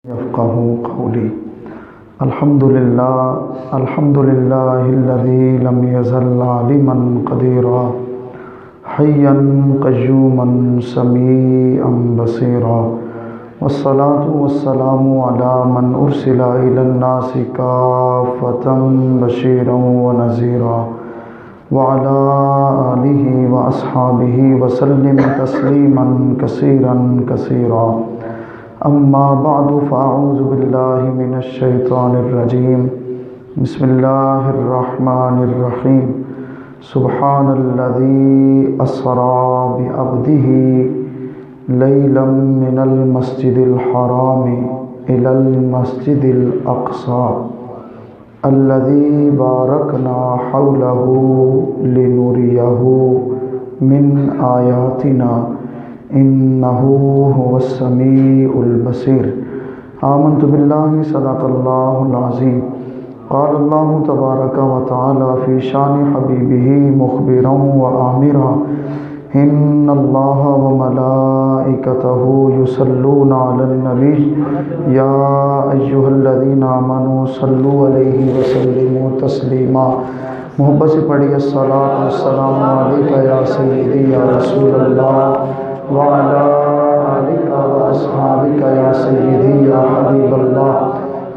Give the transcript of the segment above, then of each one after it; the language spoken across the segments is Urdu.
يفقهوا قولي. الحمد لله الذي لم يزل عالما قديرا حيا قيوما سميعا بصيرا، والصلاة والسلام على من أرسل إلى الناس كافة بشيرا ونذيرا، وعلى آله وأصحابه وسلم تسليما كثيرا كثيرا. أما بعد فأعوذ بالله من الشيطان الرجيم. بسم الله الرحمن الرحيم. سبحان الذي أسرى بعبده ليلا من المسجد الحرام إلى المسجد الأقصى الذي باركنا حوله لنريه من آياتنا إنه هو السميع البصير. آمنت بالله صدق الله العظيم. قال الله تبارك وتعالى في شان حبيبه مخبرا وآمرا إن الله وملائكته يصلون على النبي يا أيها الذين آمنوا صلوا عليه وسلموا تسليما. محبت سے پڑھی الصلاۃ والسلام علیک یا سیدی یا رسول اللہ وعلی آلک واصحابک یا سیدی یا حبیب اللہ.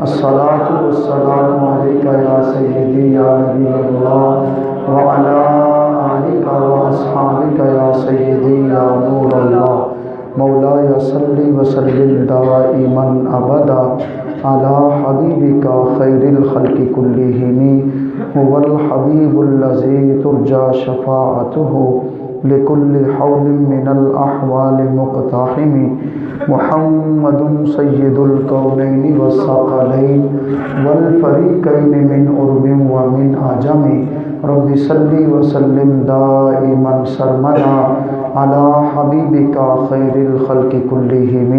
الصلاۃ والسلام علیک یا سیدی یا نبی اللہ وعلی آلک واصحابک یا سیدی یا نور اللہ. مولاي صل وسلم دائما ابدا على حبيبك خير الخلق كلهم هو الحبيب الذي ترجى شفاعته لكل حول من الأحوال مقتحم. محمد سيد الكونين والثقلين والفريقين من عرب ومن عجم. رب صل وسلم دائما سرمدا على حبيبك خير الخلق كلهم.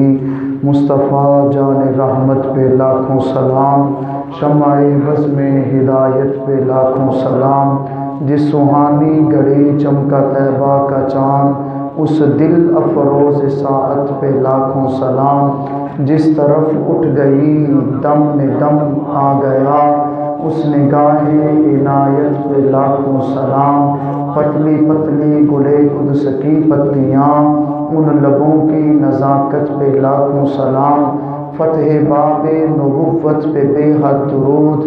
مصطفیٰ جان رحمت پہ لاکھوں سلام، شمع بزم ہدایت پہ لاکھوں سلام. جس سہانی گھڑی چمکا طیبہ کا چاند، اس دل افروز ساعت پہ لاکھوں سلام. جس طرف اٹھ گئی دم میں دم آ گیا، اس نگاہ عنایت پہ لاکھوں سلام. پتلی پتلی گلے قدس کی پتیاں، ان لبوں کی نزاکت پہ لاکھوں سلام. فتح باب نبوت پہ بے حد درود،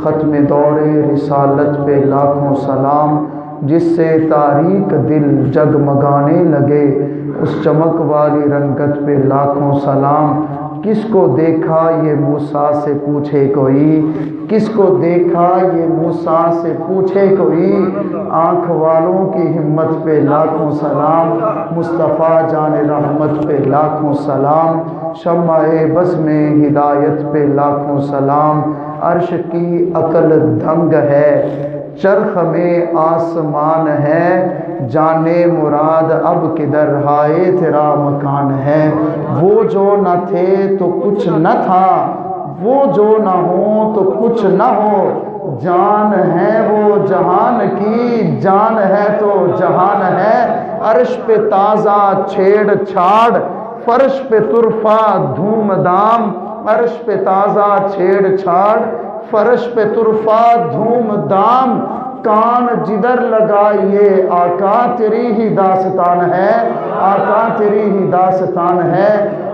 ختم دور رسالت پہ لاکھوں سلام. جس سے تاریک دل جگمگانے لگے، اس چمک والی رنگت پہ لاکھوں سلام. کس کو دیکھا یہ موسیٰ سے پوچھے کوئی، کس کو دیکھا یہ موسیٰ سے پوچھے کوئی، آنکھ والوں کی ہمت پہ لاکھوں سلام. مصطفیٰ جان رحمت پہ لاکھوں سلام، شمع بزم ہدایت پہ لاکھوں سلام. عرش کی عقل دنگ ہے، چرخ میں آسمان ہے، جانے مراد اب کدھر ہائے تیرا مکان ہے. وہ جو نہ تھے تو کچھ نہ تھا، وہ جو نہ ہو تو کچھ نہ ہو. جان ہے وہ جہان کی، جان ہے تو جہان ہے. عرش پہ تازہ چھیڑ چھاڑ، فرش پہ طرفہ دھوم دھام. عرش پہ تازہ چھیڑ چھاڑ، فرش پہ طرفہ دھوم دھام. کان جدھر لگائیے آقا تیری ہی داستان ہے، آقا تیری ہی داستان ہے.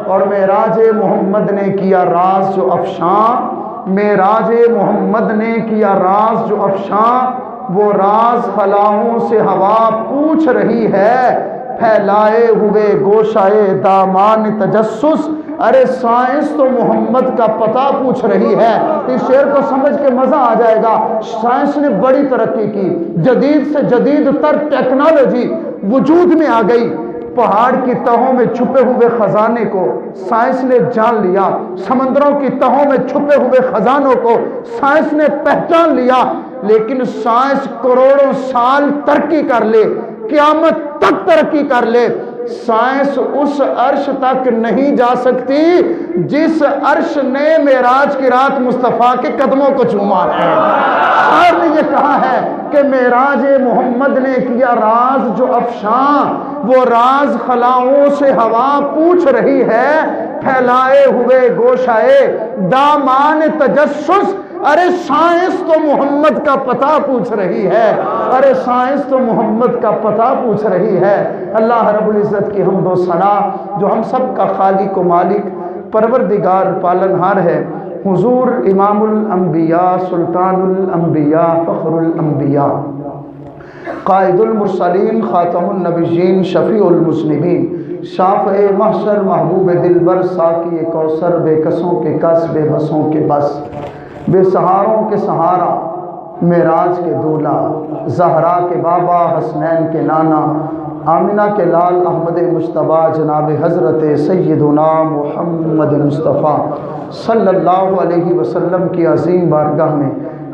اور معراج محمد نے کیا راز جو افشاں، معراج محمد نے کیا راز جو افشاں. وہ راز خلاؤں سے ہوا پوچھ رہی ہے، پھیلائے ہوئے گوشائے دامان تجسس. ارے سائنس تو محمد کا پتہ پوچھ رہی ہے. اس شعر کو سمجھ کے مزہ آ جائے گا. سائنس نے بڑی ترقی کی، جدید سے جدید تر ٹیکنالوجی وجود میں آ گئی. پہاڑ کی تہوں میں چھپے ہوئے خزانے کو سائنس نے جان لیا، سمندروں کی تہوں میں چھپے ہوئے خزانوں کو سائنس نے پہچان لیا. لیکن سائنس کروڑوں سال ترقی کر لے، قیامت تک ترقی کر لے، سائنس اس عرش تک نہیں جا سکتی جس عرش نے معراج کی رات مصطفیٰ کے قدموں کو چوما ہے. شاعر نے یہ کہا ہے کہ معراج محمد نے کیا راز جو افشاں، وہ راز خلاؤں سے ہوا پوچھ رہی ہے، پھیلائے ہوئے گوشائے دامان تجسس، ارے سائنس تو محمد کا پتہ پوچھ رہی ہے، ارے سائنس تو محمد کا پتہ پوچھ رہی ہے۔ اللہ رب العزت کی حمد و ثنا جو ہم سب کا خالق و مالک پروردگار پالنہار ہے، حضور امام الانبیاء سلطان الانبیاء فخر الانبیاء قائد المرسلین خاتم النبیین شفیع المذنبین شافع محشر محبوب دلبر ساقی کوثر بے کسوں کے کس بے بسوں کے بس بے سہاروں کے سہارا معراج کے دولہ زہرا کے بابا حسنین کے نانا آمنہ کے لال احمد مجتبیٰ جناب حضرت سیدنا محمد مصطفیٰ صلی اللہ علیہ وسلم کی عظیم بارگاہ میں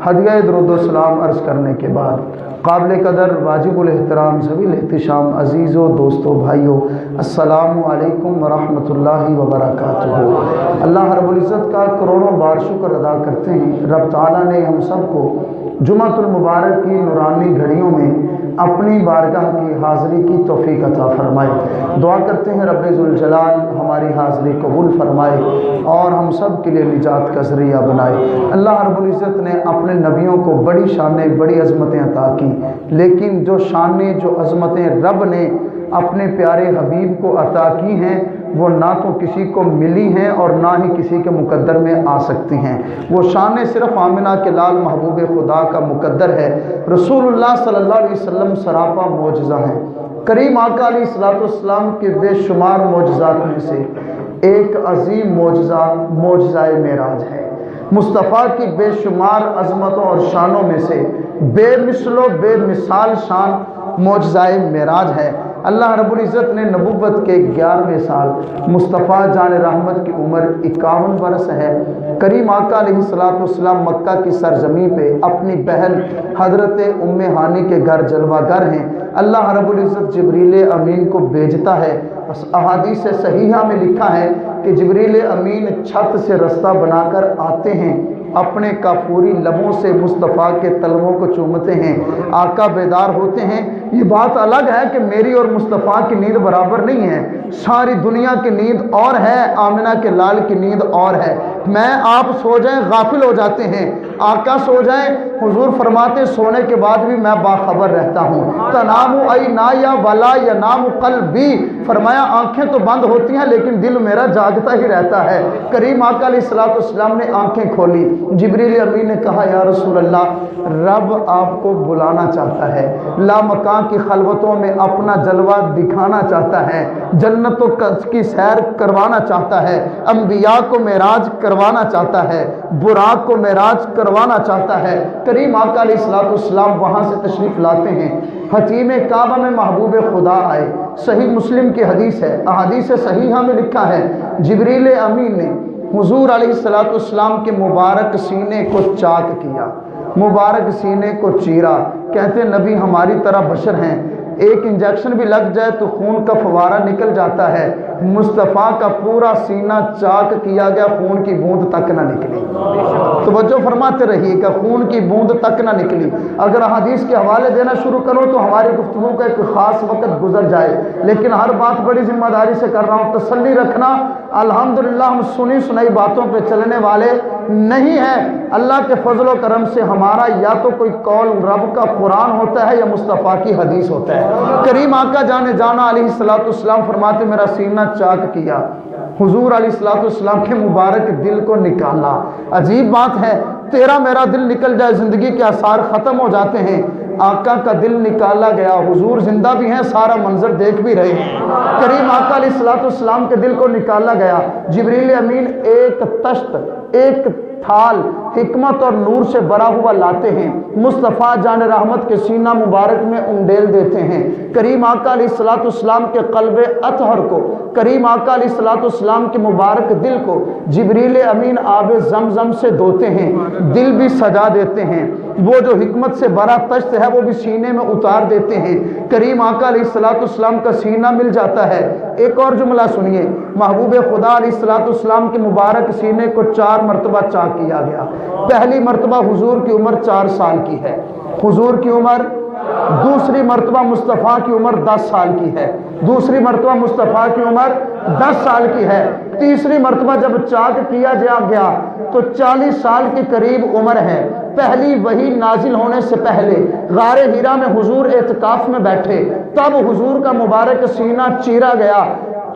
ہدیہ درود و سلام عرض کرنے کے بعد قابل قدر واجب الاحترام ذویل احتشام عزیزوں دوستوں بھائیوں، السلام علیکم ورحمۃ اللہ وبرکاتہ۔ اللہ رب العزت کا کروڑوں بار شکر ادا کرتے ہیں، رب تعالیٰ نے ہم سب کو جمعۃ المبارک کی نورانی گھڑیوں میں اپنی بارگاہ کی حاضری کی توفیق عطا فرمائے۔ دعا کرتے ہیں رب ذوالجلال ہماری حاضری قبول فرمائے اور ہم سب کے لیے نجات کا ذریعہ بنائے۔ اللہ رب العزت نے اپنے نبیوں کو بڑی شانیں بڑی عظمتیں عطا کی، لیکن جو شانیں جو عظمتیں رب نے اپنے پیارے حبیب کو عطا کی ہیں وہ نہ تو کسی کو ملی ہیں اور نہ ہی کسی کے مقدر میں آ سکتی ہیں۔ وہ شانیں صرف آمنہ کے لال محبوب خدا کا مقدر ہے۔ رسول اللہ صلی اللہ علیہ وسلم سراپا معجزہ ہیں۔ کریم آقا علیہ السلام کے بے شمار معجزات میں سے ایک عظیم معجزہ معراج ہے۔ مصطفیٰ کی بے شمار عظمتوں اور شانوں میں سے بے مثل و بے مثال شان معجزہ معراج ہے۔ اللہ رب العزت نے نبوت کے 11ویں سال مصطفیٰ جان رحمت کی عمر 51 برس ہے۔ کریم آقا علیہ السلام مکہ کی سرزمین پہ اپنی بہن حضرت ام ہانی کے گھر جلوہ گر ہیں۔ اللہ رب العزت جبریل امین کو بھیجتا ہے۔ احادیث صحیحہ میں لکھا ہے کہ جبریل امین چھت سے رستہ بنا کر آتے ہیں، اپنے کافوری لبوں سے مصطفیٰ کے تلووں کو چومتے ہیں، آقا بیدار ہوتے ہیں۔ یہ بات الگ ہے کہ میری اور مصطفیٰ کی نیند برابر نہیں ہے، ساری دنیا کی نیند اور ہے، آمنہ کے لال کی نیند اور ہے۔ میں آپ سو جائیں غافل ہو جاتے ہیں، آقا سو جائیں حضور فرماتے سونے کے بعد بھی میں باخبر رہتا ہوں۔ تنام عینایا ولا ینام قلبی، فرمایا آنکھیں تو بند ہوتی ہیں لیکن دل میرا جاگتا ہی رہتا ہے۔ کریم آقا علیہ السلام نے آنکھیں کھولی، جبریل امین نے کہا یا رسول اللہ رب آپ کو بلانا چاہتا ہے، لامکان کی خلوتوں میں اپنا جلوہ دکھانا چاہتا ہے، جنتوں کی سیر کروانا چاہتا ہے، انبیاء کو معراج کروانا چاہتا ہے، براق کو معراج کروانا چاہتا ہے۔ کریم آقا علیہ السلام وہاں سے تشریف لاتے ہیں، حتیم کعبہ میں محبوب خدا آئے۔ صحیح مسلم کی حدیث ہے، احادیث صحیحہ میں لکھا ہے جبریل امین نے حضور علیہ السلام کے مبارک سینے کو چاک کیا، مبارک سینے کو چیرا۔ کہتے نبی ہماری طرح بشر ہیں، ایک انجیکشن بھی لگ جائے تو خون کا فوارہ نکل جاتا ہے، مصطفیٰ کا پورا سینہ چاک کیا گیا، خون کی بوند تک نہ نکلی۔ توجہ فرماتے رہیے کہ خون کی بوند تک نہ نکلی۔ اگر حدیث کے حوالے دینا شروع کرو تو ہماری گفتگو کا ایک خاص وقت گزر جائے، لیکن ہر بات بڑی ذمہ داری سے کر رہا ہوں، تسلی رکھنا الحمدللہ ہم سنی سنائی باتوں پہ چلنے والے نہیں ہیں۔ اللہ کے فضل و کرم سے ہمارا یا تو کوئی قول رب کا قرآن ہوتا ہے یا مصطفیٰ کی حدیث ہوتا ہے۔ کریم آقا جانا علیہ السلام فرماتے میرا سینہ چاک کیا، حضور علیہ السلام کے مبارک دل کو نکالا۔ عجیب بات ہے، تیرا میرا دل نکل جائے زندگی کے آثار ختم ہو جاتے ہیں، آقا کا دل نکالا گیا، حضور زندہ بھی ہیں، سارا منظر دیکھ بھی رہے ہیں۔ کریم آقا علیہ السلام کے دل کو نکالا گیا، جبریل امین ایک تشت ایک تھال حکمت اور نور سے بھرا ہوا لاتے ہیں، مصطفیٰ جان رحمت کے سینہ مبارک میں انڈیل دیتے ہیں۔ کریم آقا علیہ السلام کے قلب اطہر کو، کریم آقا علیہ السلام کے مبارک دل کو جبریل امین آب زمزم سے دھوتے ہیں، دل بھی سجا دیتے ہیں، وہ جو حکمت سے بھرا تشت ہے وہ بھی سینے میں اتار دیتے ہیں۔ کریم آقا علیہ السلام کا سینہ مل جاتا ہے۔ ایک اور جملہ سنیے، محبوب خدا علیہ السلام کے مبارک سینے کو 4 مرتبہ چاک کیا گیا۔ پہلی مرتبہ حضور کی عمر 4 سال کی ہے، حضور کی عمر دوسری مرتبہ مصطفیٰ کی عمر 10 سال کی ہے، دوسری مرتبہ مصطفیٰ کی عمر 10 سال کی ہے۔ تیسری مرتبہ جب چاک کیا گیا تو 40 سال کے قریب عمر ہے۔ پہلی وحی نازل ہونے سے پہلے غار حرا میں حضور اعتکاف میں بیٹھے، تب حضور کا مبارک سینہ چیرا گیا۔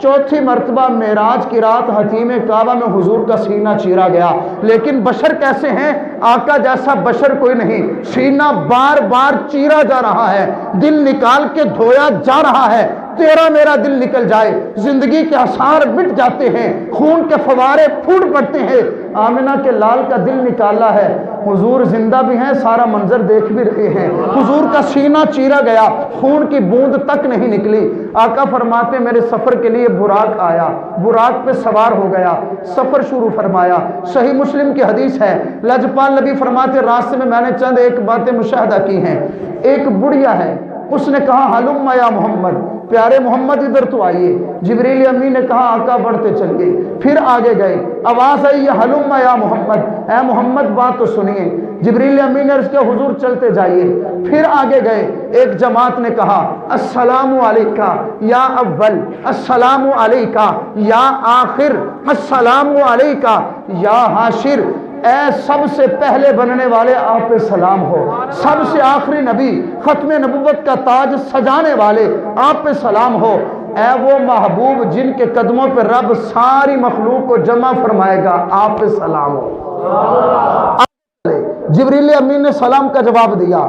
چوتھی مرتبہ معراج کی رات حتیم کعبہ میں حضور کا سینہ چیرا گیا۔ لیکن بشر کیسے ہیں؟ آقا جیسا بشر کوئی نہیں، سینہ بار بار چیرا جا رہا ہے، دل نکال کے دھویا جا رہا ہے۔ تیرا میرا دل نکل جائے، زندگی کے آثار مٹ جاتے ہیں، خون کے فوارے پھوٹ پڑتے ہیں۔ آمنہ کے لال کا دل نکالا ہے، حضور زندہ بھی ہیں، سارا منظر دیکھ بھی رہے ہیں۔ حضور کا سینہ چیرا گیا، خون کی بوند تک نہیں نکلی۔ آقا فرماتے میرے سفر کے لیے براق آیا، براق پہ سوار ہو گیا، سفر شروع فرمایا۔ صحیح مسلم کی حدیث ہے، لجپال نبی فرماتے راستے میں نے چند ایک باتیں مشاہدہ کی ہیں۔ ایک بڑھیا ہے، اس نے کہا حلم یا محمد، پیارے محمد ادھر تو آئیے۔ جبریل امین نے کہا آقا بڑھتے چلیے، پھر آگے گئے، آواز آئی حلم یا محمد، اے محمد بات تو سنیے۔ جبریل امین نے عرض کیا حضور چلتے جائیے، پھر آگے گئے۔ ایک جماعت نے کہا السلام علیکہ یا اول، السلام علیکہ یا آخر، السلام علیکہ یا حاشر، اے سب سے پہلے بننے والے آپ پہ سلام ہو، سب سے آخری نبی، ختم نبوت کا تاج سجانے والے آپ پہ سلام ہو، اے وہ محبوب جن کے قدموں پہ رب ساری مخلوق کو جمع فرمائے گا آپ پہ سلام ہو۔ جبریل امین نے سلام کا جواب دیا،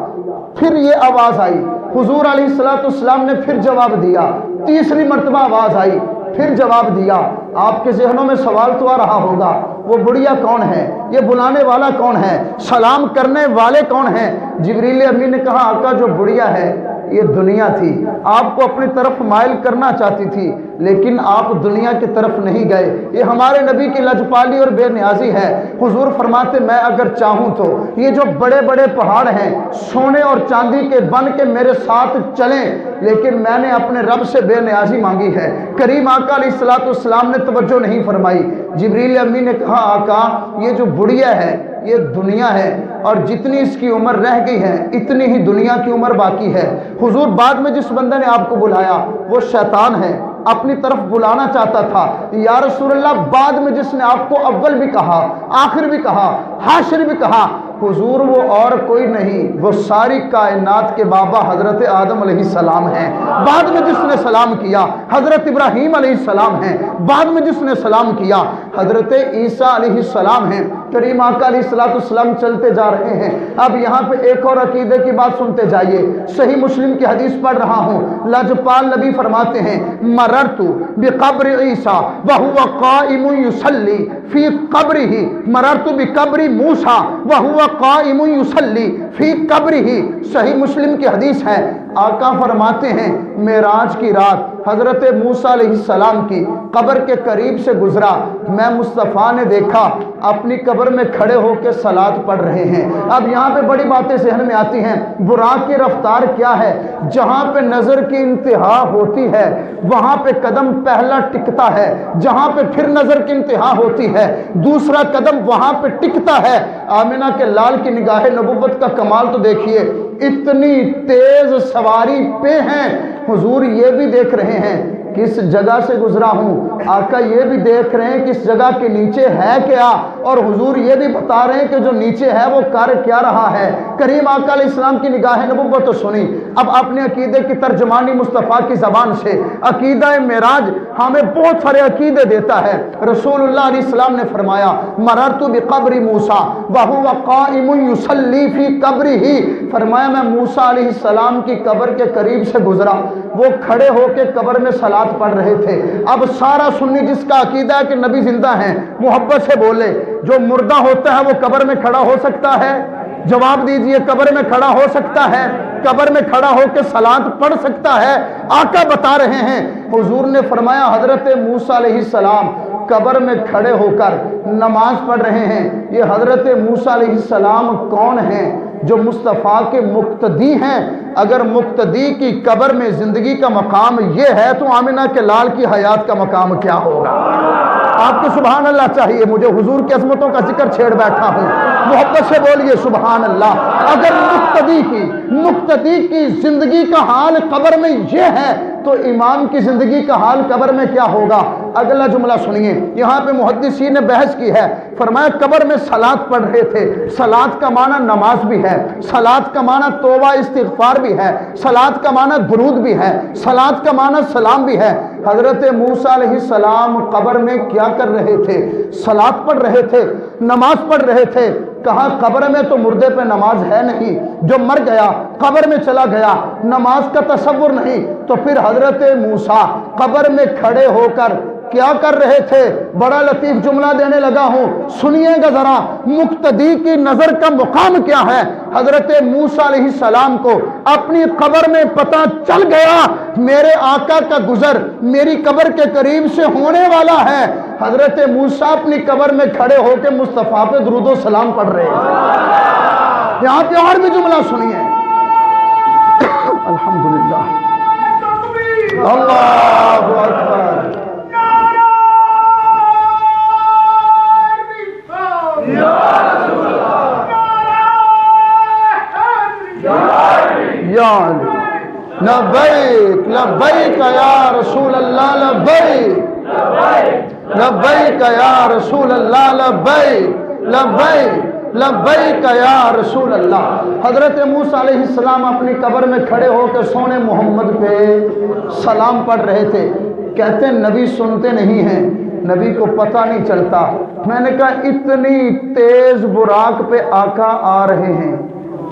پھر یہ آواز آئی، حضور علیہ السلام نے پھر جواب دیا، تیسری مرتبہ آواز آئی، پھر جواب دیا۔ آپ کے ذہنوں میں سوال تو آ رہا ہوگا وہ بڑھیا کون ہے، یہ بلانے والا کون ہے، سلام کرنے والے کون ہیں؟ جبریل امین نے کہا آقا جو بڑھیا ہے یہ دنیا تھی، آپ کو اپنی طرف مائل کرنا چاہتی تھی لیکن آپ دنیا کی طرف نہیں گئے، یہ ہمارے نبی کی لجپالی اور بے نیازی ہے۔ حضور فرماتے میں اگر چاہوں تو یہ جو بڑے بڑے پہاڑ ہیں سونے اور چاندی کے بن کے میرے ساتھ چلیں، لیکن میں نے اپنے رب سے بے نیازی مانگی ہے۔ کریم آقا علیہ السلام نے توجہ نہیں فرمائی۔ جبریل امین نے کہا آقا یہ جو بڑھیا ہے یہ دنیا ہے اور جتنی اس کی عمر رہ گئی ہے اتنی ہی دنیا کی عمر باقی ہے۔ حضور بعد میں جس بندے نے آپ کو بلایا وہ شیطان ہے، اپنی طرف بلانا چاہتا تھا۔ یا رسول اللہ بعد میں جس نے آپ کو اول بھی کہا، آخر بھی کہا، حاشر بھی کہا، حضور وہ اور کوئی نہیں، وہ ساری کائنات کے بابا حضرت آدم علیہ السلام ہیں۔ بعد میں جس نے سلام کیا حضرت ابراہیم علیہ السلام ہیں، بعد میں جس نے سلام کیا حضرت عیسیٰ علیہ السلام ہیں۔ کریم آقا علیہ السلام چلتے جا رہے ہیں۔ اب یہاں پہ ایک اور عقیدے کی بات سنتے جائیے، صحیح مسلم کی حدیث پڑھ رہا ہوں، لاجپال نبی فرماتے ہیں مررت بقبر عیسیٰ وہو قائم یصلی فی قبرہ، مررت بقبر موسیٰ وہو قائم یصلی فی قبرہ۔ صحیح مسلم کی حدیث ہے، آقا فرماتے ہیں معراج کی رات حضرت موسیٰ علیہ السلام کی قبر کے قریب سے گزرا، میں مصطفیٰ نے دیکھا اپنی قبر میں کھڑے ہو کے صلاۃ پڑھ رہے ہیں۔ اب یہاں پہ بڑی باتیں ذہن میں آتی ہیں، براق کی رفتار کیا ہے؟ جہاں پہ نظر کی انتہا ہوتی ہے وہاں پہ قدم پہلا ٹکتا ہے، جہاں پہ پھر نظر کی انتہا ہوتی ہے دوسرا قدم وہاں پہ ٹکتا ہے۔ آمنہ کے لال کی نگاہ نبوت کا کمال تو دیکھیے، اتنی تیز سواری پہ ہیں، حضور یہ بھی دیکھ رہے ہیں کس جگہ سے گزرا ہوں، آقا یہ بھی دیکھ رہے ہیں کس جگہ کے نیچے ہے کیا، اور حضور یہ بھی بتا رہے ہیں کہ جو نیچے ہے وہ کر کیا رہا ہے۔ کریم آقا علیہ السلام کی نگاہ نبوت تو سنی، اب اپنے عقیدے کی ترجمانی مصطفیٰ کی زبان سے۔ عقیدہ معراج ہمیں بہت سارے عقیدے دیتا ہے۔ رسول اللہ علیہ السلام نے فرمایا مررت بقبر موسیٰ وہو قائم یصلی فی قبرہ، فرمایا میں موسیٰ علیہ السلام کی قبر کے قریب سے گزرا، وہ کھڑے ہو کے قبر میں صلاۃ پڑھ رہے تھے۔ اب سارا سنی جس کا عقیدہ ہے کہ نبی زندہ ہیں محبت سے بولے، جو مردہ ہوتا ہے وہ قبر میں کھڑا ہو سکتا ہے؟ جواب دیجئے، قبر میں کھڑا ہو سکتا ہے؟ قبر میں کھڑا ہو کے صلاۃ پڑھ سکتا ہے؟ آقا بتا رہے ہیں، حضور نے فرمایا حضرت موسیٰ علیہ السلام قبر میں کھڑے ہو کر نماز پڑھ رہے ہیں۔ یہ حضرت موسیٰ علیہ السلام کون ہیں؟ جو مصطفیٰ کے مقتدی ہیں۔ اگر مقتدی کی قبر میں زندگی کا مقام یہ ہے تو آمنہ کے لال کی حیات کا مقام کیا ہوگا؟ آپ کو سبحان اللہ چاہیے، مجھے حضور کی عظمتوں کا ذکر چھیڑ بیٹھا ہوں، محبت سے بولیے سبحان اللہ۔ اگر مقتدی کی زندگی کا حال قبر میں یہ ہے تو امام کی زندگی کا حال قبر میں کیا ہوگا؟ اگلا جملہ سنیے، یہاں پہ محدثین نے بحث کی ہے، فرمایا قبر میں صلاۃ پڑھ رہے تھے، صلاۃ کا معنی نماز بھی ہے، صلاۃ کا معنی توبہ استغفار بھی ہے، صلاۃ کا معنی درود بھی ہے، صلاۃ کا معنی سلام بھی ہے۔ حضرت موسیٰ علیہ السلام قبر میں کیا کر رہے تھے؟ صلاۃ پڑھ رہے تھے، نماز پڑھ رہے تھے۔ کہا قبر میں تو مردے پہ نماز ہے نہیں، جو مر گیا قبر میں چلا گیا، نماز کا تصور نہیں، تو پھر حضرت موسیٰ قبر میں کھڑے ہو کر کیا کر رہے تھے؟ بڑا لطیف جملہ دینے لگا ہوں، سنیے گا ذرا، مقتدی کی نظر کا مقام کیا ہے۔ حضرت موسیٰ علیہ السلام کو اپنی قبر میں پتہ چل گیا میرے آقا کا گزر میری قبر کے قریب سے ہونے والا ہے۔ حضرت موسیٰ اپنی قبر میں کھڑے ہو کے مصطفیٰ پہ درود و سلام پڑھ رہے ہیں۔ یہاں پہ اور بھی جملہ سنیے، الحمدللہ، اللہ اکبر، لبیک لبیک یا رسول اللہ، لبیک لبیک یا رسول اللہ، لبیک لبیک لبیک یا رسول اللہ۔ حضرت موسیٰ علیہ السلام اپنی قبر میں کھڑے ہو کے سونے محمد پہ سلام پڑھ رہے تھے۔ کہتے ہیں نبی سنتے نہیں ہیں، نبی کو پتہ نہیں چلتا۔ میں نے کہا اتنی تیز براق پہ آقا آ رہے ہیں،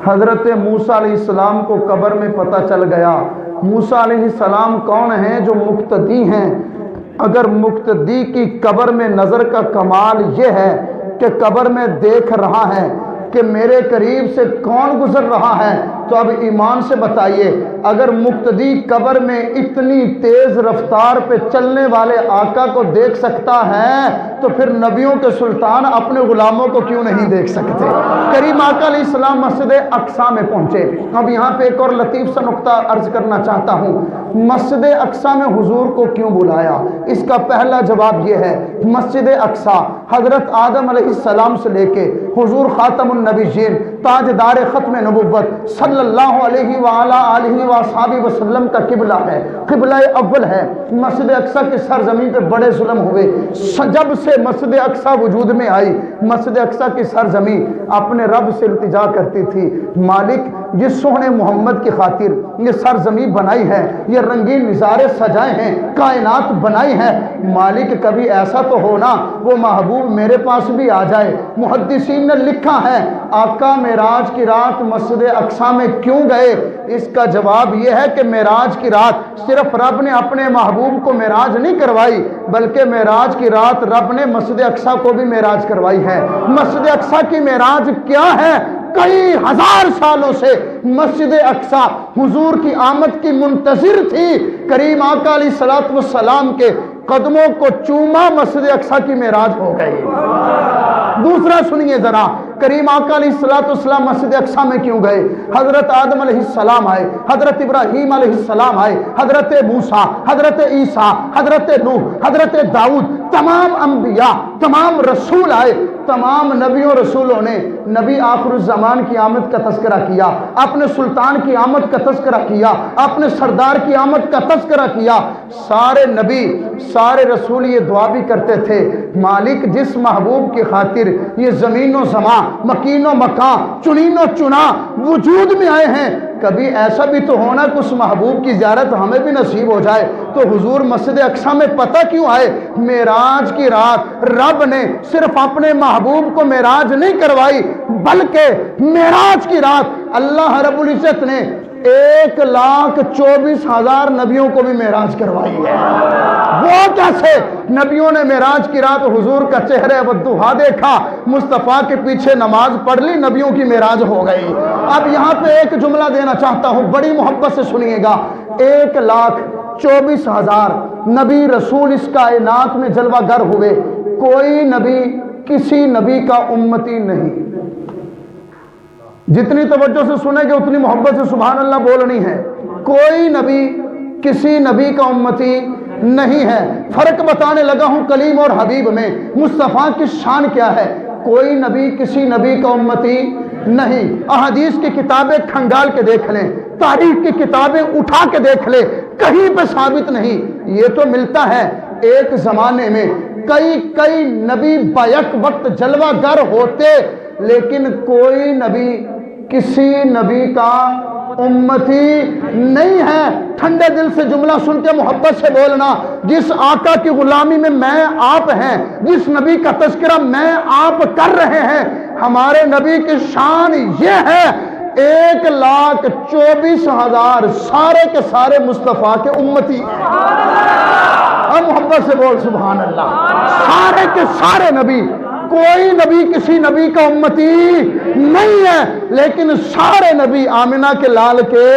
حضرت موسیٰ علیہ السلام کو قبر میں پتہ چل گیا۔ موسیٰ علیہ السلام کون ہیں؟ جو مقتدی ہیں۔ اگر مقتدی کی قبر میں نظر کا کمال یہ ہے کہ قبر میں دیکھ رہا ہے کہ میرے قریب سے کون گزر رہا ہے، تو اب ایمان سے بتائیے، اگر مقتدی قبر میں اتنی تیز رفتار پہ چلنے والے آقا کو دیکھ سکتا ہے تو پھر نبیوں کے سلطان اپنے غلاموں کو کیوں نہیں دیکھ سکتے؟ کریم آقا علیہ السلام مسجد اقصیٰ میں پہنچے۔ اب یہاں پہ ایک اور لطیف سا نقطہ عرض کرنا چاہتا ہوں، مسجد اقصیٰ میں حضور کو کیوں بلایا؟ اس کا پہلا جواب یہ ہے، مسجد اقصیٰ حضرت آدم علیہ السلام سے لے کے حضور خاتم النبیین تاجدار ختم نبوت صلی اللہ علیہ وآلہ وصحبہ وسلم کا قبلہ ہے، قبلہ اول ہے۔ مسجد اقصیٰ کی سرزمین پہ بڑے ظلم ہوئے، جب سے مسجد اقصیٰ وجود میں آئی، مسجد اقصیٰ کی سرزمین اپنے رب سے التجا کرتی تھی، مالک جس سونے محمد کی خاطر یہ سرزمین بنائی ہے، یہ رنگین نظارے سجائے ہیں، کائنات بنائی ہے، مالک کبھی ایسا تو ہونا وہ محبوب میرے پاس بھی آ جائے۔ محدثین نے لکھا ہے آقا معراج کی رات مسجد اقصیٰ میں کیوں گئے؟ اس کا جواب یہ ہے کہ معراج کی رات صرف رب نے اپنے محبوب کو معراج نہیں کروائی، بلکہ معراج کی رات رب نے مسجد اقصیٰ کو بھی معراج کروائی ہے۔ مسجد اقصیٰ کی معراج کیا ہے؟ کئی ہزار سالوں سے مسجد اقصیٰ حضور کی آمد کی منتظر تھی، کریم آقا علیہ السلام کے قدموں کو چوما، مسجد اقصیٰ کی معراج ہو گئی۔ دوسرا سنیے ذرا، کریم آقا علیہ السلام مسجد اقصیٰ میں کیوں گئے؟ حضرت آدم علیہ السلام آئے، حضرت ابراہیم علیہ السلام آئے، حضرت موسیٰ، حضرت عیسیٰ، حضرت نوح، حضرت داؤد، تمام انبیاء، تمام رسول آئے۔ تمام نبیوں رسولوں نے نبی آخر الزمان کی آمد کا تذکرہ کیا، اپنے سلطان کی آمد کا تذکرہ کیا، اپنے سردار کی آمد کا تذکرہ کیا۔ سارے نبی، سارے رسول یہ دعا بھی کرتے تھے، مالک جس محبوب کی خاطر یہ زمین و زمان، مکین و مکان، چنین و چنا وجود میں آئے ہیں، کبھی ایسا بھی تو ہونا کہ اس محبوب کی زیارت ہمیں بھی نصیب ہو جائے۔ تو حضور مسجد اقصیٰ میں پتہ کیوں آئے؟ معراج کی رات رب نے صرف اپنے محبوب کو معراج نہیں کروائی، بلکہ معراج کی رات اللہ رب العزت نے 1,24,000 نبیوں کو بھی معراج کروائی ہے۔ وہ کیسے؟ نبیوں نے معراج کی رات حضور کا چہرہ والضحیٰ دیکھا، مصطفیٰ کے پیچھے نماز پڑھ لی، نبیوں کی معراج ہو گئی۔ اب یہاں پہ ایک جملہ دینا چاہتا ہوں، بڑی محبت سے سنیے گا، 1,24,000 نبی رسول اس کائنات میں جلوہ گر ہوئے، کوئی نبی کسی نبی کا امتی نہیں۔ جتنی توجہ سے سنیں گے اتنی محبت سے سبحان اللہ بولنی ہے۔ کوئی نبی کسی نبی کا امتی نہیں ہے۔ فرق بتانے لگا ہوں کلیم اور حبیب میں، مصطفیٰ کی شان کیا ہے۔ کوئی نبی کسی نبی کا امتی نہیں۔ احادیث کی کتابیں کھنگال کے دیکھ لیں، تاریخ کی کتابیں اٹھا کے دیکھ لیں، کہیں پہ ثابت نہیں۔ یہ تو ملتا ہے ایک زمانے میں کئی نبی بیک وقت جلوہ گر ہوتے، لیکن کوئی نبی کسی نبی کا امتی نہیں ہے۔ ٹھنڈے دل سے جملہ سن کے محبت سے بولنا، جس آقا کی غلامی میں میں آپ ہیں، جس نبی کا تذکرہ میں آپ کر رہے ہیں، ہمارے نبی کی شان یہ ہے 1,24,000 سارے کے سارے مصطفیٰ کے امتی۔ اور محبت سے بول سبحان اللہ۔ سارے کے سارے نبی، کوئی نبی کسی نبی کا امتی نہیں ہے، لیکن سارے نبی آمنہ کے لال کے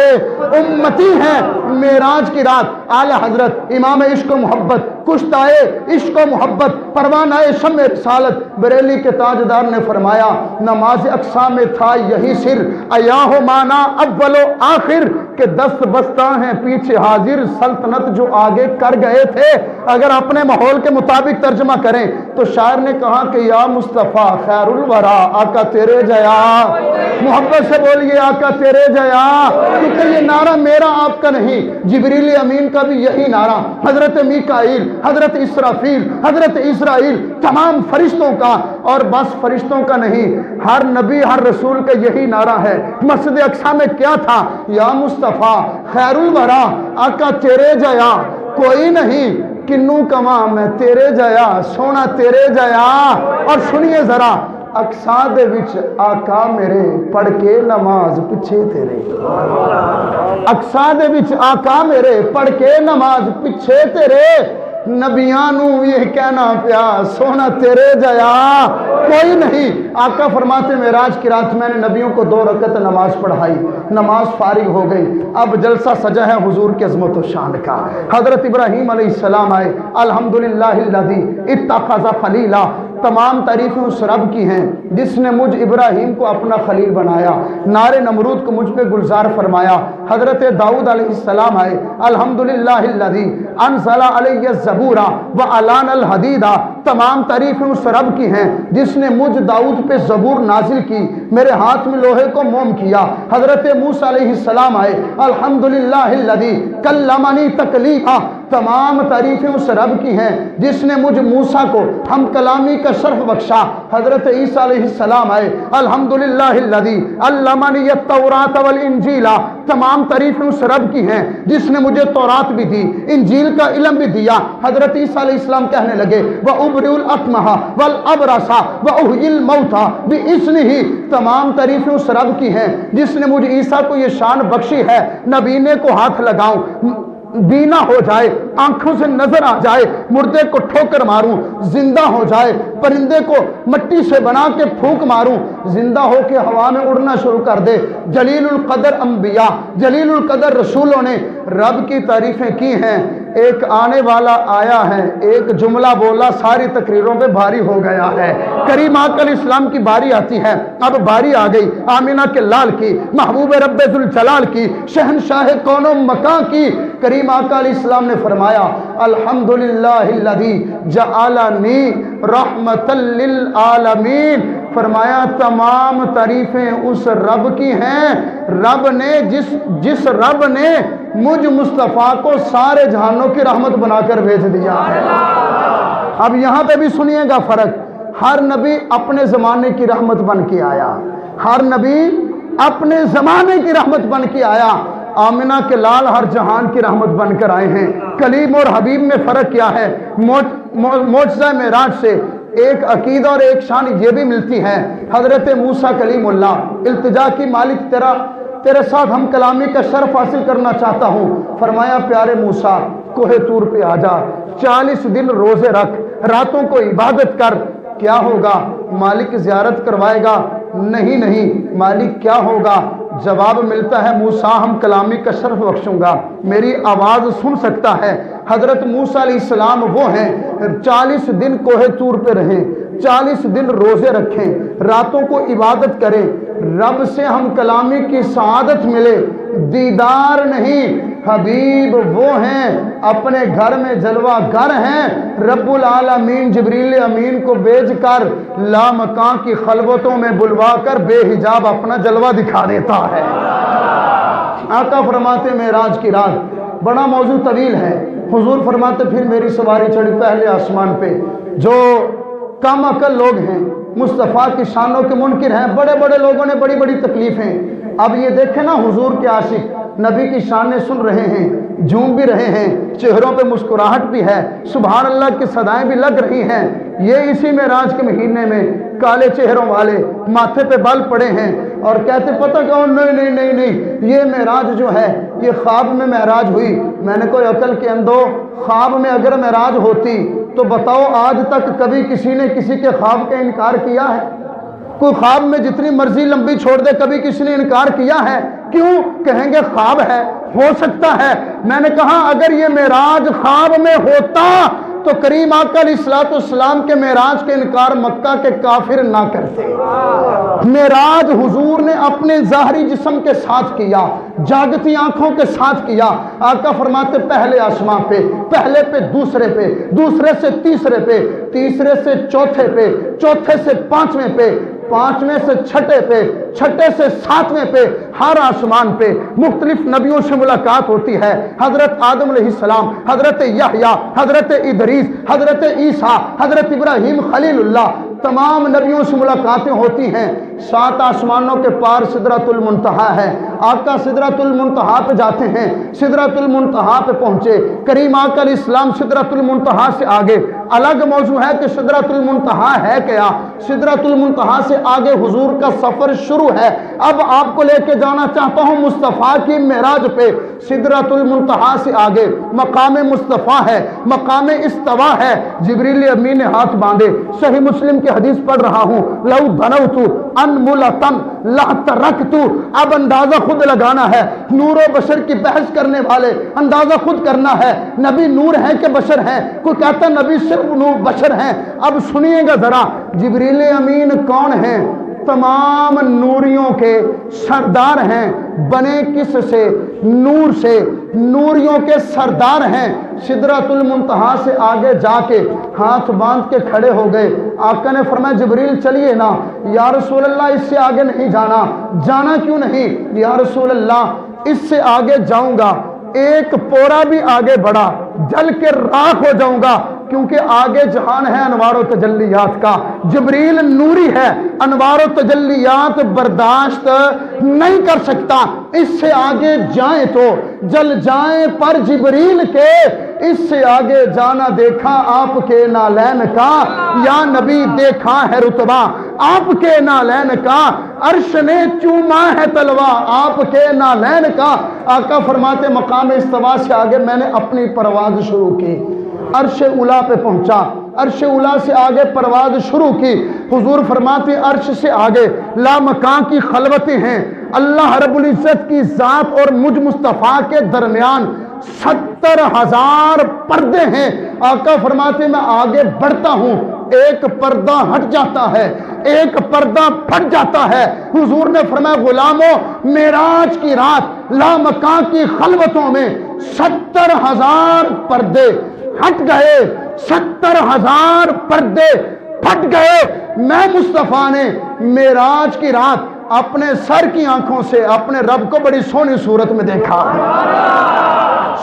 امتی ہیں۔ معراج کی رات اعلی حضرت امام عشق و محبت، کشتائے عشق و محبت، پروانہ شمع رسالت بریلی کے تاجدار نے فرمایا، نماز اقصا میں تھا یہی سر، ایاہ مانا اول و آخر، کہ دست بستہ ہیں پیچھے حاضر، سلطنت جو آگے کر گئے تھے۔ اگر اپنے ماحول کے مطابق ترجمہ کریں تو شاعر نے کہا کہ یا مصطفیٰ خیر الورا، آقا تیرے جیا، محبت سے بولیے آقا تیرے جیا، کیونکہ یہ نعرہ میرا آپ کا نہیں، جبریل امین کا بھی یہی نعرہ، حضرت میکائیل، حضرت اسرافیل، حضرت اسرائیل، تمام فرشتوں کا، اور بس فرشتوں کا نہیں، ہر نبی ہر رسول کا یہی نعرہ ہے۔ مسجد اقصا میں کیا تھا؟ یا مصطفیٰ خیر الورا، آقا تیرے جیا کوئی نہیں، کنوں کما میں تیرے جیا، سونا تیرے جیا۔ اور سنیے ذرا، اقصا دے وچ آقا میرے پڑھ کے نماز پچھے تیرے، اقصا دے وچ آقا میرے پڑھ کے نماز پچھے تیرے، نبیانوں یہ کہنا پیا سونا تیرے جیا کوئی نہیں۔ آقا فرماتے معراج کی رات میں نے نبیوں کو 2 رکعت نماز پڑھائی، نماز فارغ ہو گئی، اب جلسہ سجا ہے حضور کی عظمت و شان کا۔ حضرت ابراہیم علیہ السلام آئے، الحمدللہ الذی اتخذ خلیلا، تمام تعریفیں اس رب کی ہیں جس نے مجھ ابراہیم کو اپنا خلیل بنایا، نار نمرود کو مجھ پہ گلزار فرمایا۔ حضرت داؤد علیہ السلام آئے، الحمدللہ الذی انزل علی الزبور وعلان الحدید، تمام تعریفیں اس رب کی ہیں جس نے مجھ داؤد پہ زبور نازل کی، میرے ہاتھ میں لوہے کو موم کیا۔ حضرت موسیٰ علیہ السلام آئے، الحمدللہ الذی کلمنی تکلیما، تمام تعریفیں اس رب کی ہیں جس نے مجھ موسیٰ کو ہم کلامی کا شرف بخشا۔ حضرت عیسیٰ علیہ السلام آئے، الحمدللہ الذی علمنی التوراۃ والانجیل، تمام تعریفیں اس رب کی ہیں جس نے مجھے تورات بھی دی، انجیل کا علم بھی دیا۔ حضرت عیسیٰ علیہ السلام کہنے لگے وَأُبْرِئُ الْأَكْمَحَ وَالْأَبْرَصَ وَأُحْيِي الْمَوْتَى بِإِذْنِهِ، تمام تعریفیں اس رب کی ہیں جس نے مجھ عیسیٰ کو یہ شان بخشی ہے، نبینے کو ہاتھ لگاؤں، بینا ہو جائے، آنکھوں سے نظر آ جائے، مردے کو ٹھوکر ماروں، زندہ ہو جائے، پرندے کو مٹی سے بنا کے پھونک ماروں، زندہ ہو کے ہوا میں اڑنا شروع کر دے۔ جلیل القدر انبیاء، جلیل القدر رسولوں نے رب کی تعریفیں کی ہیں۔ ایک آنے والا آیا ہے، ایک جملہ بولا، ساری تقریروں پہ بھاری ہو گیا ہے۔ کریم آقا علیہ السلام کی باری آتی ہے، اب باری آ گئی آمینہ کے لال کی، محبوب رب ذوالجلال کی، شہنشاہ کون و مکان کی۔ کریم آقا علیہ السلام نے فرمایا الحمدللہ الذی جعلنی رحمۃ للعالمین، فرمایا تمام تعریفیں اس رب کی ہیں، رب نے جس رب نے مجھ مصطفیٰ کو سارے جہانوں کی رحمت بنا کر بھیج دیا ہے۔ اب یہاں پہ بھی سنیے گا فرق، ہر نبی اپنے زمانے کی رحمت بن کے آیا، ہر نبی اپنے زمانے کی رحمت بن کے آیا۔ آمنہ کے لال ہر جہان کی رحمت بن کر آئے ہیں۔ کلیم اور حبیب میں فرق کیا ہے؟ معجزہ معراج سے ایک عقیدہ اور ایک شان یہ بھی ملتی ہے۔ حضرت موسیٰ کلیم اللہ التجا کی مالک تیرے ساتھ ہم کلامی کا شرف حاصل کرنا چاہتا ہوں۔ فرمایا پیارے موسیٰ کوہ طور پہ آ جا، 40 دن روزے رکھ، راتوں کو عبادت کر، کیا ہوگا؟ مالک زیارت کروائے گا؟ نہیں، مالک کیا ہوگا؟ جواب ملتا ہے موسیٰ ہم کلامی کا شرف بخشوں گا، میری آواز سن سکتا ہے۔ حضرت موسیٰ علیہ السلام وہ ہیں 40 دن کوہ طور پہ رہیں، 40 دن روزے رکھیں، راتوں کو عبادت کریں، رب سے ہم کلامی کی سعادت ملے، دیدار نہیں۔ حبیب وہ ہیں اپنے گھر میں جلوہ گر ہیں، رب العالمین جبریل امین کو بھیج کر لامکان کی خلوتوں میں بلوا کر بے حجاب اپنا جلوہ دکھا دیتا ہے۔ آقا فرماتے معراج کی رات، بڑا موضوع طویل ہے، حضور فرماتے پھر میری سواری چڑھی پہلے آسمان پہ، جو کم عقل لوگ ہیں، مصطفیٰ کی شانوں کے منکر ہیں، بڑے بڑے لوگوں نے بڑی بڑی تکلیفیں، اب یہ دیکھیں نا حضور کے عاشق نبی کی شانیں سن رہے ہیں، جھوم بھی رہے ہیں، چہروں پہ مسکراہٹ بھی ہے، سبحان اللہ کی صدائیں بھی لگ رہی ہیں، یہ اسی معراج کے مہینے میں کالے چہروں والے ماتھے پہ بال پڑے ہیں اور کہتے پتہ کہو نہیں یہ معراج جو ہے یہ خواب میں معراج ہوئی۔ میں نے کوئی عقل کے اندھو، خواب میں اگر معراج ہوتی تو بتاؤ آج تک کبھی کسی نے کسی کے خواب کا انکار کیا ہے؟ کوئی خواب میں جتنی مرضی لمبی چھوڑ دے کبھی کسی نے انکار کیا ہے؟ کیوں؟ کہیں گے خواب ہے، ہو سکتا ہے۔ میں نے کہا اگر یہ معراج خواب میں ہوتا تو کریم آقا علیہ الصلوۃ والسلام کے معراج کے انکار مکہ کے کافر نہ کرتے۔ معراج حضور نے اپنے ظاہری جسم کے ساتھ کیا، جاگتی آنکھوں کے ساتھ کیا۔ آقا فرماتے پہلے آسمان پہ، پہلے پہ دوسرے پہ، دوسرے سے تیسرے پہ، تیسرے سے چوتھے پہ، چوتھے سے پانچویں پہ، پانچویں سے چھٹے پہ، چھٹے سے ساتویں پہ، ہر آسمان پہ مختلف نبیوں سے ملاقات ہوتی ہے۔ حضرت آدم علیہ السلام، حضرت یحییٰ، حضرت ادریس، حضرت عیسیٰ، حضرت ابراہیم خلیل اللہ، تمام نبیوں سے ملاقاتیں ہوتی ہیں۔ 7 آسمانوں کے پار سدرۃ المنتہا ہے۔ آقا سدرۃ المنتہا پہ جاتے ہیں، سدرۃ المنتہا پہ پہنچے، کریم آقا علیہ السلام سدرۃ المنتہا سے آگے، الگ موضوع ہے کہ سدرۃ المنتہا ہے کیا؟ سدرۃ المنتہا سے آگے حضور کا سفر شروع ہے۔ اب آپ کو لے کے جانا چاہتا ہوں مصطفیٰ کی معراج پہ۔ سدرۃ المنتہا سے آگے مقام مصطفیٰ ہے، مقام استوا ہے، جبریل امین نے ہاتھ باندھے، صحیح مسلم کی حدیث پڑھ رہا ہوں، لو دنوت ان ملتن لاترکت، اب اندازہ خود لگانا ہے، نور و بشر کی بحث کرنے والے اندازہ خود کرنا ہے، نبی نور ہیں کہ بشر ہیں؟ کوئی کہتا نبی صرف نور بشر ہیں۔ اب سنیے گا ذرا، جبریل امین کون ہیں؟ تمام نوریوں کے سردار ہیں، بنے کس سے؟ نور سے، نوریوں کے سردار ہیں۔ سدرۃ المنتہا سے آگے جا کے ہاتھ باندھ کے کھڑے ہو گئے۔ آقا نے فرمایا جبریل چلیے نا۔ یا رسول اللہ اس سے آگے نہیں جانا۔ جانا کیوں نہیں؟ یا رسول اللہ اس سے آگے جاؤں گا ایک پورا بھی آگے بڑھا جل کے راکھ ہو جاؤں گا، کیونکہ آگے جہان ہے انوار و تجلیات کا۔ جبریل نوری ہے، انوار و تجلیات برداشت نہیں کر سکتا، اس سے آگے جائیں تو جل جائیں پر جبریل کے، اس سے آگے جانا دیکھا آپ کے نالین کا، یا نبی دیکھا ہے رتبہ آپ کے نالین کا، عرش نے چوما ہے تلوا آپ کے نالین کا۔ آقا فرماتے مقام استوا سے آگے میں نے اپنی پرواز شروع کی، عرش اولا پہ پہنچا، عرش اولا سے آگے پرواز شروع کی۔ حضور فرماتے عرش سے آگے لامکان کی خلوتیں ہیں، اللہ رب العزت کی ذات اور مجھ مصطفیٰ کے درمیان 70,000 پردے ہیں۔ آقا فرماتے میں آگے بڑھتا ہوں، ایک پردہ ہٹ جاتا ہے، ایک پردہ پھٹ جاتا ہے۔ حضور نے فرمایا غلاموں، معراج کی رات لامکان کی خلوتوں میں 70,000 پردے ہٹ گئے، 70,000 پردے پھٹ گئے۔ میں مصطفیٰ نے معراج کی رات اپنے سر کی آنکھوں سے اپنے رب کو بڑی سونی صورت میں دیکھا۔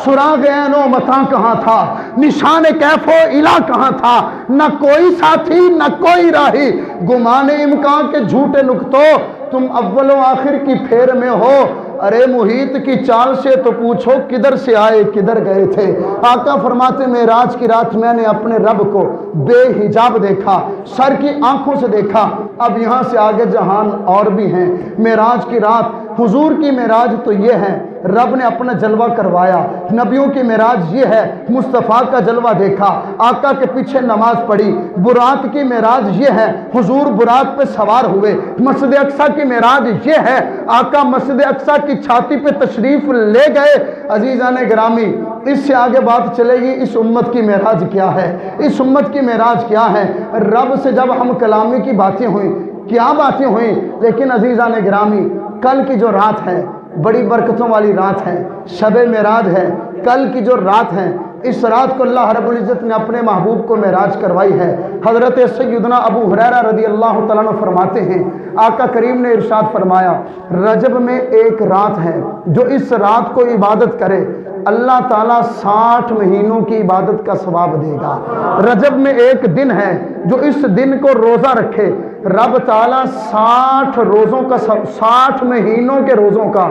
سراغ عین و متاں کہاں تھا، نشان کیف و الا کہاں تھا، نہ کوئی ساتھی نہ کوئی راہی، گمان امکان کے جھوٹے نکتوں تم اول و آخر کی پھیر میں ہو، ارے محیط کی چال سے تو پوچھو کدھر سے آئے کدھر گئے تھے۔ آقا فرماتے معراج کی رات میں نے اپنے رب کو بے حجاب دیکھا، سر کی آنکھوں سے دیکھا۔ اب یہاں سے آگے جہان اور بھی ہیں۔ معراج کی رات حضور کی معراج تو یہ ہے، رب نے اپنا جلوہ کروایا۔ نبیوں کی معراج یہ ہے، مصطفیٰ کا جلوہ دیکھا، آقا کے پیچھے نماز پڑھی۔ براق کی معراج یہ ہے، حضور براق پہ سوار ہوئے۔ مسجد اقصیٰ کی معراج یہ ہے، آقا مسجد اقصیٰ کی چھاتی پہ تشریف لے گئے۔ عزیزان گرامی، اس سے آگے بات چلے گی اس امت کی معراج کیا ہے، اس امت کی معراج کیا ہے۔ رب سے جب ہم کلامی کی باتیں ہوئیں، کیا باتیں ہوئیں، لیکن عزیزان گرامی کل کی جو رات ہے بڑی برکتوں والی رات ہے، شب معراج ہے۔ کل کی جو رات ہے، اس رات کو اللہ رب العزت نے اپنے محبوب کو معراج کروائی ہے۔ حضرت سیدنا ابو ہریرہ رضی اللہ تعالیٰ عنہ فرماتے ہیں، آقا کریم نے ارشاد فرمایا، رجب میں ایک رات ہے، جو اس رات کو عبادت کرے اللہ تعالیٰ 60 مہینوں کی عبادت کا ثواب دے گا۔ رجب میں ایک دن ہے، جو اس دن کو روزہ رکھے رب تعالیٰ 60 مہینوں کے روزوں کا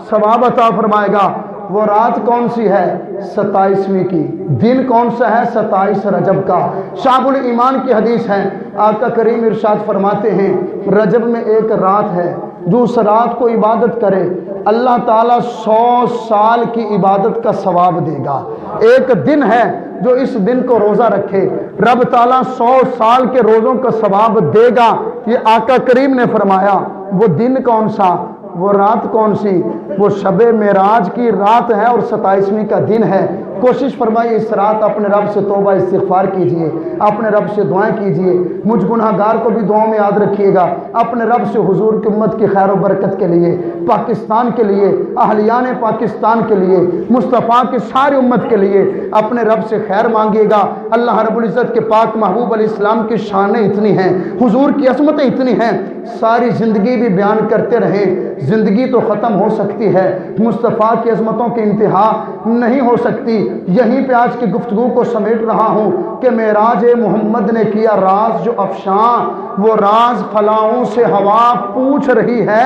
ثواب عطا فرمائے گا۔ وہ رات کون سی ہے؟ 27ویں کی۔ دن کون سا ہے؟ 27 رجب کا۔ شعب الایمان کی حدیث ہے، آقا کریم ارشاد فرماتے ہیں، رجب میں ایک رات ہے، جو اس رات کو عبادت کرے اللہ تعالیٰ 100 سال کی عبادت کا ثواب دے گا۔ ایک دن ہے، جو اس دن کو روزہ رکھے رب تعالیٰ 100 سال کے روزوں کا ثواب دے گا۔ یہ آقا کریم نے فرمایا۔ وہ دن کون سا؟ وہ رات کون سی؟ وہ شب معراج کی رات ہے اور 27ویں کا دن ہے۔ کوشش فرمائیے اس رات اپنے رب سے توبہ استغفار کیجئے، اپنے رب سے دعائیں کیجئے، مجھ گناہ گار کو بھی دعاؤں میں یاد رکھیے گا، اپنے رب سے حضور کی امت کی خیر و برکت کے لیے، پاکستان کے لیے، اہلیان پاکستان کے لیے، مصطفیٰ کی ساری امت کے لیے اپنے رب سے خیر مانگیے گا۔ اللہ رب العزت کے پاک محبوب علیہ السلام کی شانیں اتنی ہیں، حضور کی عظمتیں اتنی ہیں، ساری زندگی بھی بیان کرتے رہیں، زندگی تو ختم ہو سکتی ہے، مصطفیٰ کی عظمتوں کی انتہا نہیں ہو سکتی۔ یہیں پہ آج کی گفتگو کو سمیٹ رہا ہوں کہ معراج محمد نے کیا راز جو افشاں، وہ راز خلاؤں سے ہوا پوچھ رہی ہے،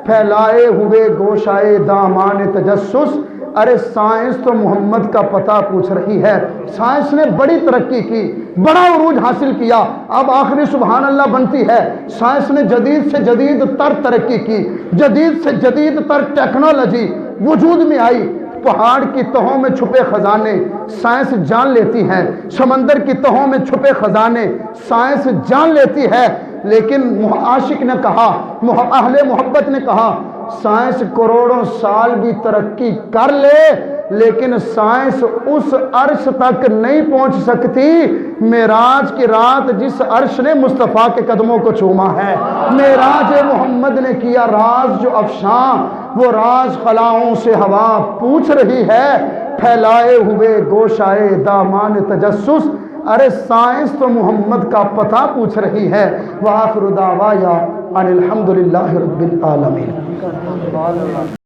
پھیلائے ہوئے گوشائے دامان تجسس، ارے سائنس تو محمد کا پتہ پوچھ رہی ہے۔ سائنس نے بڑی ترقی کی، بڑا عروج حاصل کیا، اب آخری سبحان اللہ بنتی ہے۔ سائنس نے جدید سے جدید تر ترقی کی، جدید سے جدید تر ٹیکنالوجی وجود میں آئی۔ پہاڑ کی تہوں میں چھپے خزانے سائنس جان لیتی ہے، سمندر کی تہوں میں چھپے خزانے سائنس جان لیتی ہے، لیکن عاشق نے کہا، اہل محبت نے کہا، سائنس کروڑوں سال بھی ترقی کر لے لیکن سائنس اس عرش تک نہیں پہنچ سکتی معراج کی رات جس عرش نے مصطفیٰ کے قدموں کو چوما ہے۔ معراج محمد نے کیا راز جو افشاں، وہ راز خلاؤں سے ہوا پوچھ رہی ہے، پھیلائے ہوئے گوشائے دامان تجسس، ارے سائنس تو محمد کا پتہ پوچھ رہی ہے۔ وآخر دعوایا ان الحمدللہ رب العالمین۔